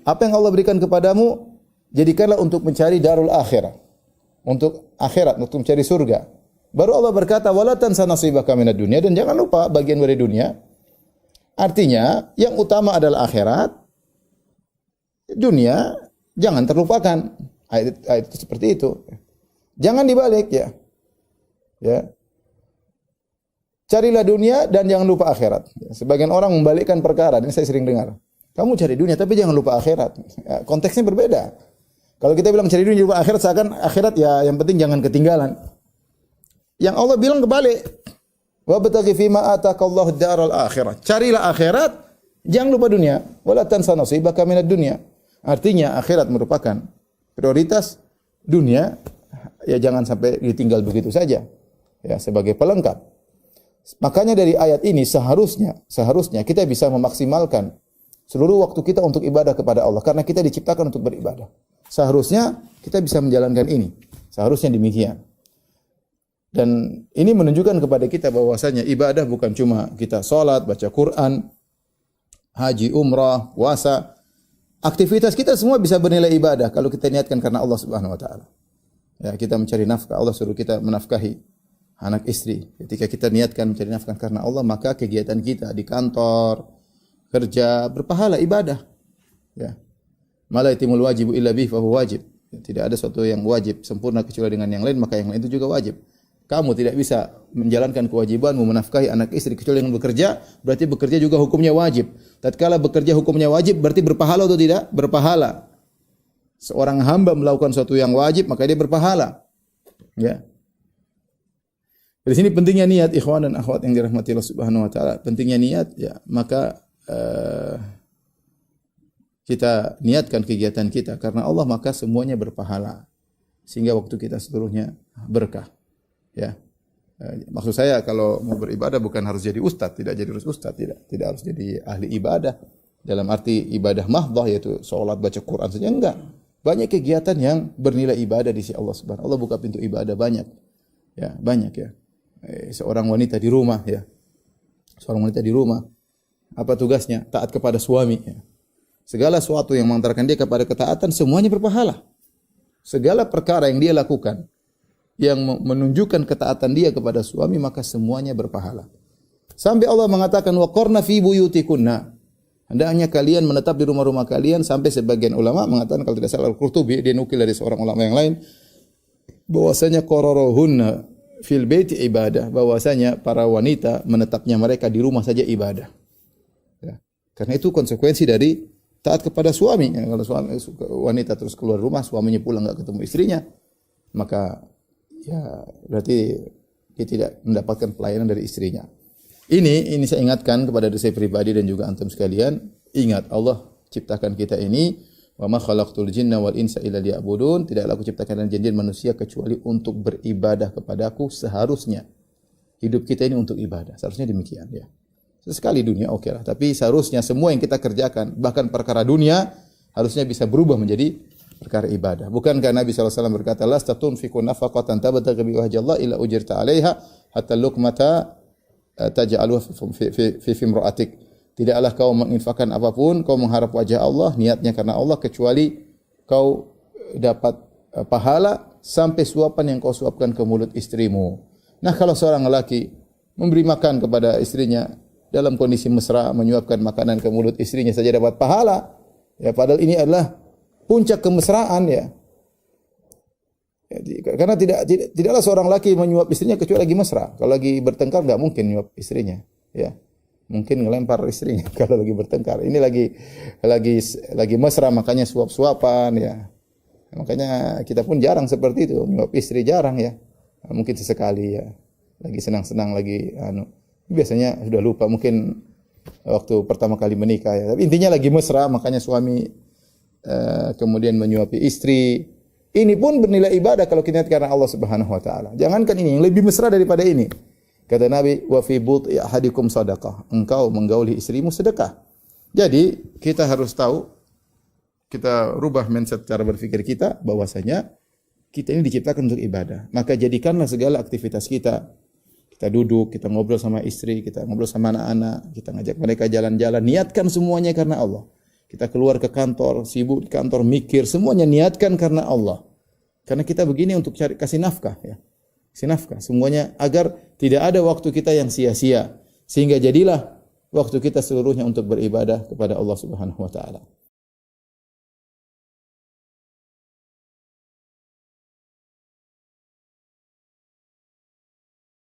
Apa yang Allah berikan kepadamu, jadikanlah untuk mencari darul akhirah. Untuk akhirat, untuk mencari surga. Baru Allah berkata, wala tansa nasibaka minad dunya, dan jangan lupa bagian dari dunia. Artinya, yang utama adalah akhirat. Dunia jangan terlupakan. Ayat itu seperti itu. Jangan dibalik ya. Ya. Carilah dunia dan jangan lupa akhirat. Sebagian orang membalikkan perkara, ini saya sering dengar. Kamu cari dunia tapi jangan lupa akhirat. Ya, konteksnya berbeda. Kalau kita bilang cari dunia lupa akhirat, seakan akhirat ya yang penting jangan ketinggalan. Yang Allah bilang kebalik. Wabtaghi fima ataqallahu daral akhirah. Carilah akhirat, jangan lupa dunia. Wala tansa nasibaka minad dunya. Artinya akhirat merupakan prioritas, dunia ya jangan sampai ditinggal begitu saja. Ya, sebagai pelengkap. Makanya dari ayat ini seharusnya kita bisa memaksimalkan seluruh waktu kita untuk ibadah kepada Allah karena kita diciptakan untuk beribadah. Seharusnya kita bisa menjalankan ini. Seharusnya demikian. Dan ini menunjukkan kepada kita bahwasanya ibadah bukan cuma kita salat, baca Quran, haji, umrah, puasa. Aktivitas kita semua bisa bernilai ibadah kalau kita niatkan karena Allah Subhanahu wa taala. Ya, kita mencari nafkah, Allah suruh kita menafkahi anak istri. Ketika kita niatkan mencari nafkah karena Allah, maka kegiatan kita di kantor, kerja, berpahala ibadah. Ya. Mala yatimul wajibu illa bih fa huwa wajib. Tidak ada sesuatu yang wajib sempurna kecuali dengan yang lain, maka yang lain itu juga wajib. Kamu tidak bisa menjalankan kewajibanmu menafkahi anak istri kecuali dengan bekerja, berarti bekerja juga hukumnya wajib. Tatkala bekerja hukumnya wajib, berarti berpahala atau tidak? Berpahala. Seorang hamba melakukan sesuatu yang wajib, maka dia berpahala. Ya. Di sini pentingnya niat, ikhwan dan akhwat yang dirahmati Allah Subhanahu wa taala. Pentingnya niat ya, maka kita niatkan kegiatan kita karena Allah, maka semuanya berpahala. Sehingga waktu kita seluruhnya berkah. Ya. Maksud saya kalau mau beribadah bukan harus jadi ustaz, tidak jadi ustaz, tidak harus jadi ahli ibadah. Dalam arti ibadah mahdhah yaitu salat, baca Quran saja enggak. Banyak kegiatan yang bernilai ibadah di sisi Allah Subhanahu. Allah buka pintu ibadah banyak. Ya, banyak ya. Seorang wanita di rumah ya. Seorang wanita di rumah, apa tugasnya? Taat kepada suami ya. Segala sesuatu yang mengantarkan dia kepada ketaatan semuanya berpahala. Segala perkara yang dia lakukan yang menunjukkan ketaatan dia kepada suami, maka semuanya berpahala. Sampai Allah mengatakan waqarna fi buyutikunna. Hendaknya kalian menetap di rumah-rumah kalian, sampai sebagian ulama mengatakan, kalau tidak salah Al-Qurtubi, dia nukil dari seorang ulama yang lain, bahwasanya qararahunna fil baiti ibadah, bahwasanya para wanita menetapnya mereka di rumah saja ibadah. Ya. Karena itu konsekuensi dari taat kepada suami. Ya, kalau wanita terus keluar rumah, suaminya pulang enggak ketemu istrinya, maka ya berarti dia tidak mendapatkan pelayanan dari istrinya. Ini saya ingatkan kepada diri saya pribadi dan juga antum sekalian. Ingat, Allah ciptakan kita ini, wa ma khalaqtul jinna wal insa illa liya'budun. Tidaklah aku ciptakan jin dan manusia kecuali untuk beribadah kepadaku. Seharusnya hidup kita ini untuk ibadah. Seharusnya demikian ya. Sesekali dunia oke lah, tapi seharusnya semua yang kita kerjakan, bahkan perkara dunia, harusnya bisa berubah menjadi perkara ibadah. Bukankah Nabi SAW berkata, la tatunfiqu nafaqatan tabtaghi bi wajhi Allah illa ujirta 'alaiha hatta luqmata taj'aluha fi imra'atik. Tidaklah kau menginfakkan apapun, kau mengharap wajah Allah, niatnya karena Allah, kecuali kau dapat pahala sampai suapan yang kau suapkan ke mulut istrimu. Nah, kalau seorang lelaki memberi makan kepada istrinya dalam kondisi mesra, menyuapkan makanan ke mulut istrinya saja dapat pahala. Ya, padahal ini adalah puncak kemesraan ya. Karena tidaklah seorang laki menyuap istrinya kecuali lagi mesra. Kalau lagi bertengkar enggak mungkin menyuap istrinya, ya. Mungkin ngelempar istrinya kalau lagi bertengkar. Ini lagi mesra, makanya suap-suapan ya. Makanya kita pun jarang seperti itu, menyuap istri jarang ya. Mungkin sesekali ya. Lagi senang-senang lagi biasanya sudah lupa, mungkin waktu pertama kali menikah ya. Tapi intinya lagi mesra, makanya suami kemudian menyuapi istri. Ini pun bernilai ibadah kalau kita niat karena Allah Subhanahu wa taala. Jangankan ini, yang lebih mesra daripada ini. Kata Nabi, wa fi buti ahadikum sadaqah. Engkau menggauli istrimu sedekah. Jadi, kita harus tahu, kita rubah mindset cara berpikir kita bahwasanya kita ini diciptakan untuk ibadah. Maka jadikanlah segala aktivitas kita duduk, kita ngobrol sama istri, kita ngobrol sama anak-anak, kita ngajak mereka jalan-jalan, niatkan semuanya karena Allah. Kita keluar ke kantor, sibuk di kantor, mikir, semuanya niatkan karena Allah. Karena kita begini untuk cari kasih nafkah ya. Kasih nafkah, semuanya agar tidak ada waktu kita yang sia-sia. Sehingga jadilah waktu kita seluruhnya untuk beribadah kepada Allah Subhanahu wa taala.